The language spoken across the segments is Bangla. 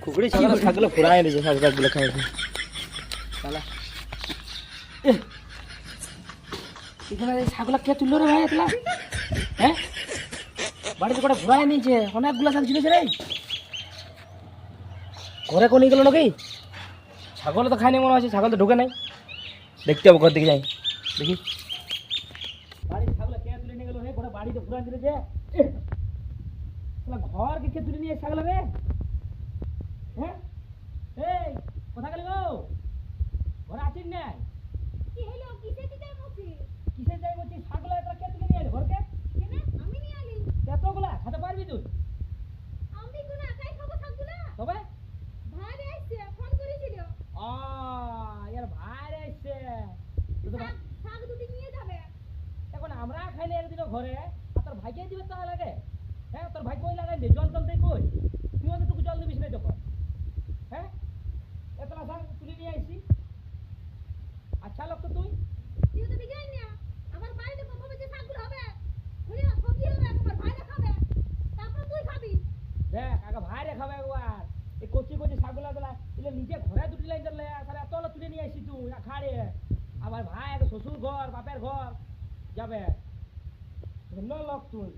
কুকুরি ছাগল ফুরাই নিছে শাকগুলো খাইছে শালা এখানে ছাগল কে তুললো রে ভাই একলা হ্যাঁ বাড়িতে করে ফুরাই নিছে অনেকগুলো শাক ছিল রে ঘরে কোন গেল নাকি ছাগল তো খায়নি মনে হচ্ছে ছাগল তো ঢুকে নাই দেখতে হবে ঘর দিকে যাই দেখি বাড়ির ছাগল কে তুলে নিয়ে গেল রে ঘরে বাড়িতে ফুরাই দিলে যে ঘর কে তুলে নিয়ে ছাগল রে হ্যাঁ এই কথা গেল গো ঘরে আছিস না কি হলো কিসে দিতে মছি কিসে যাই বলছি ছাগল এটা কে তুলে নিয়ে এলো ঘরকে কেন আমি নিয়ে আলি কতগুলা খেতে পারবি তুই আমি কোন একাই খাবো সবগুলা তবে ভাই আইছে ফোন করেছিল আ यार ভাই আইছে তো শাক শাক দুটি নিয়ে যাবে এখন আমরা খাইলে একদিন ঘরে আর তোর ভাইকে দিবে তো লাগে হ্যাঁ তোর ভাই কই লাগাই দে জল জল দে কই তুই ওদের টুকু জল দিবিস না যখন হ্যাঁ এতলা শাক তুলে নিয়ে আইছি আচ্ছা লোক তো তুই তুই তো বিগাই না আমার বাড়িতে কবে যে শাকগুলো হবে খুলে সবজি হবে আমার ভাইরা খাবে তারপর তুই খাবি দেখ আগে ভাই রে খাবে একবার এই কচি কচি শাকগুলা গুলা এলে নিজে ঘরে দুটি লাইন দিলে তাহলে এতলা তুলে নিয়ে আইছি তুই খাড়ে আমার ভাই আগে শ্বশুর ঘর বাপের ঘর যাবে ন লোক তুই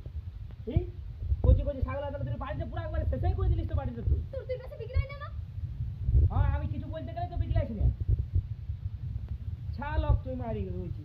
ঠিক কচি কচি শাকগুলা তুই বাড়িতে পুরো একবার শেষই করে দিলিস তো বাড়িতে তুই তুই কাছে বিগড়াই না হ্যাঁ আমি কিছু বলতে গেলে তো বিগলাইছি না ছা লোক তুই মারি রয়েছি